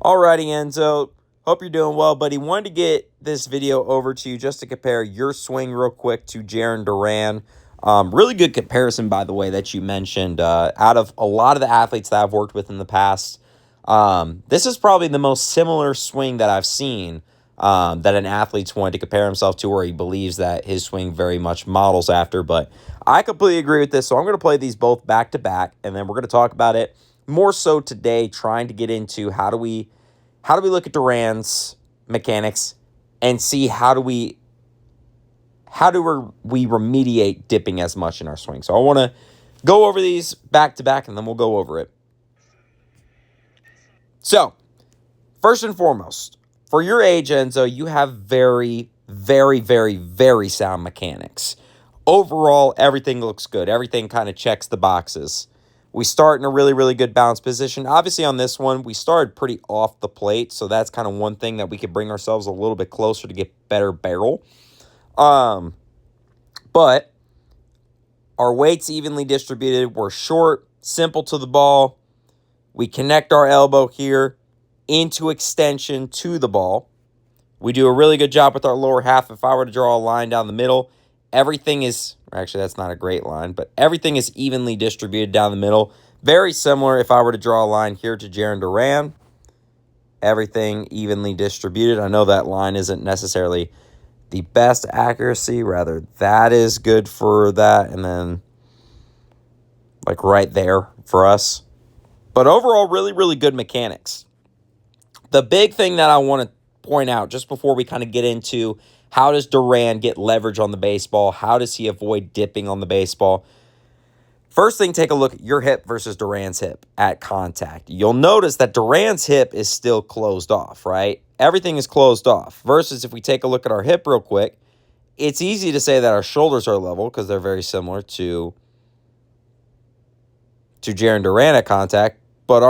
Alrighty, Enzo. Hope you're doing well, buddy. Wanted to get this video over to you just to compare your swing real quick to Jaron Duran. Really good comparison, by the way, that you mentioned. Out of a lot of the athletes that I've worked with in the past, this is probably the most similar swing that I've seen that an athlete's wanted to compare himself to, where he believes that his swing very much models after. But I completely agree with this, so I'm going to play these both back to back, and then we're going to talk about it more so today, trying to get into how do we look at Duran's mechanics and see how do we remediate dipping as much in our swing. So I want to go over these back to back, and then we'll go over it. So first and foremost, for your age, Enzo, you have very, very, very, very sound mechanics. Overall, everything looks good. Everything kind of checks the boxes. We start in a really, really good balance position. Obviously, on this one, we started pretty off the plate, so that's kind of one thing that we could bring ourselves a little bit closer to get better barrel. But our weight's evenly distributed. We're short, simple to the ball. We connect our elbow here into extension to the ball. We do a really good job with our lower half. If I were to draw a line down the middle, everything is, actually that's not a great line, but everything is evenly distributed down the middle. Very similar if I were to draw a line here to Jaron Duran. Everything evenly distributed. I know that line isn't necessarily the best accuracy, rather that is good for that, and then like right there for us. But overall, really, really good mechanics. The big thing that I want to point out just before we kind of get into how does Duran get leverage on the baseball, how does he avoid dipping on the baseball? First thing, take a look at your hip versus Duran's hip at contact. You'll notice that Duran's hip is still closed off, right? Everything is closed off. Versus if we take a look at our hip real quick, it's easy to say that our shoulders are level because they're very similar to Jaron Duran at contact, but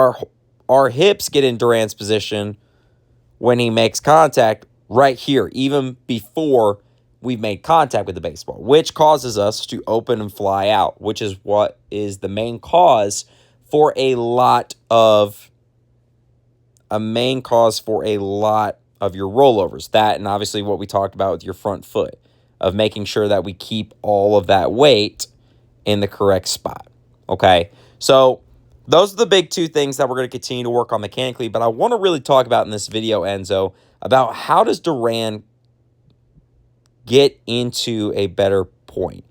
our hips get in Duran's position when he makes contact right here, even before we've made contact with the baseball, which causes us to open and fly out, which is what is the main cause for a lot of your rollovers. That, and obviously what we talked about with your front foot, of making sure that we keep all of that weight in the correct spot. Okay, so those are the big two things that we're going to continue to work on mechanically, but I want to really talk about in this video, Enzo, about how does Duran get into a better point.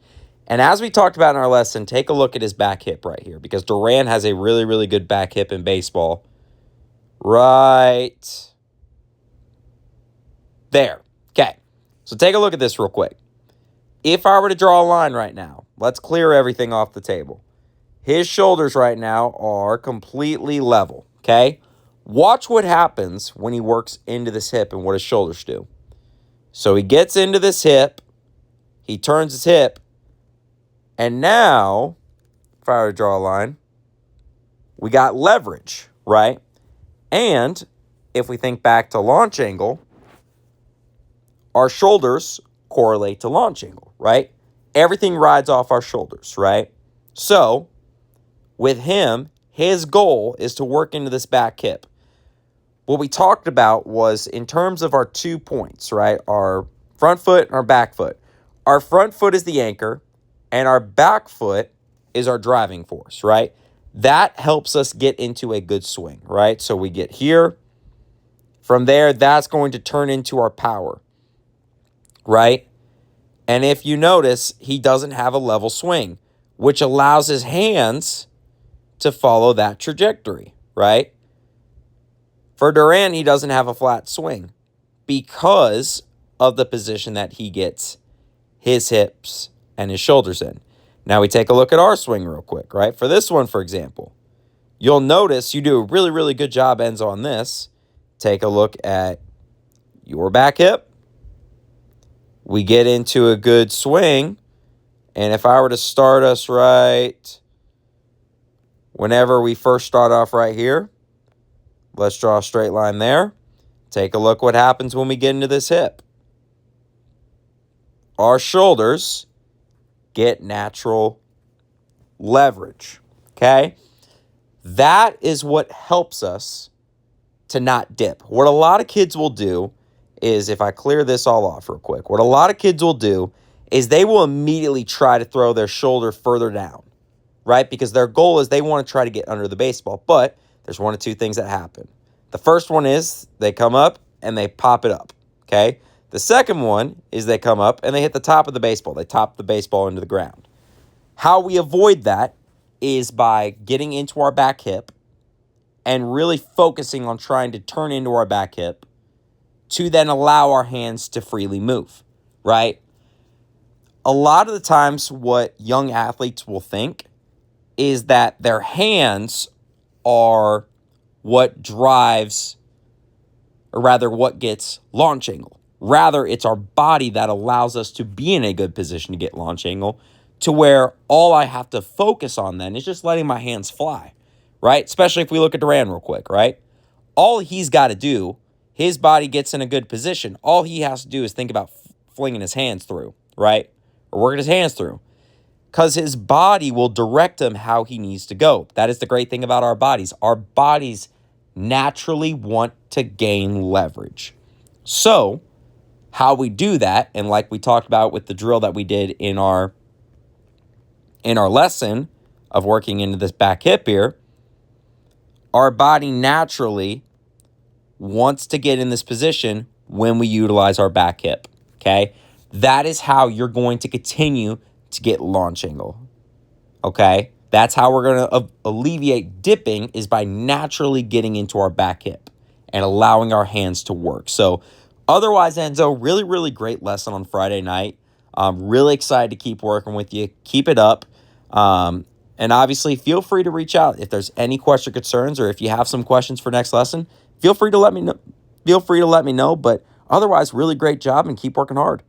And as we talked about in our lesson, take a look at his back hip right here, because Duran has a really, really good back hip in baseball. Right there. Okay, so take a look at this real quick. If I were to draw a line right now, let's clear everything off the table. His shoulders right now are completely level, okay? Watch what happens when he works into this hip and what his shoulders do. So he gets into this hip, he turns his hip, and now, if I were to draw a line, we got leverage, right? And if we think back to launch angle, our shoulders correlate to launch angle, right? Everything rides off our shoulders, right? So with him, his goal is to work into this back hip. What we talked about was in terms of our 2 points, right? Our front foot and our back foot. Our front foot is the anchor, and our back foot is our driving force, right? That helps us get into a good swing, right? So we get here. From there, that's going to turn into our power, right? And if you notice, he doesn't have a level swing, which allows his hands to follow that trajectory, right? For Duran, he doesn't have a flat swing because of the position that he gets his hips and his shoulders in. Now we take a look at our swing real quick, right? For this one, for example, you'll notice you do a really, really good job, Enzo, on this. Take a look at your back hip. We get into a good swing. And if I were to start us right, whenever we first start off right here, let's draw a straight line there. Take a look what happens when we get into this hip. Our shoulders get natural leverage, okay? That is what helps us to not dip. What a lot of kids will do is, if I clear this all off real quick, what a lot of kids will do is they will immediately try to throw their shoulder further down, right? Because their goal is they want to try to get under the baseball. But there's one of two things that happen. The first one is they come up and they pop it up, okay? The second one is they come up and they hit the top of the baseball. They top the baseball into the ground. How we avoid that is by getting into our back hip and really focusing on trying to turn into our back hip to then allow our hands to freely move, right? A lot of the times what young athletes will think is that their hands are what drives, or rather what gets launch angle. Rather, it's our body that allows us to be in a good position to get launch angle, to where all I have to focus on then is just letting my hands fly, right? Especially if we look at Duran real quick, right? All he's got to do, his body gets in a good position. All he has to do is think about flinging his hands through, right? Or working his hands through. Because his body will direct him how he needs to go. That is the great thing about our bodies. Our bodies naturally want to gain leverage. So, how we do that, and like we talked about with the drill that we did in our lesson of working into this back hip here, our body naturally wants to get in this position when we utilize our back hip, okay? That is how you're going to continue to get launch angle, okay? That's how we're going to alleviate dipping, is by naturally getting into our back hip and allowing our hands to work. So otherwise, Enzo, really, really great lesson on Friday night. I'm really excited to keep working with you. Keep it up. And obviously, feel free to reach out if there's any question or concerns, or if you have some questions for next lesson. Feel free to let me know. But otherwise, really great job and keep working hard.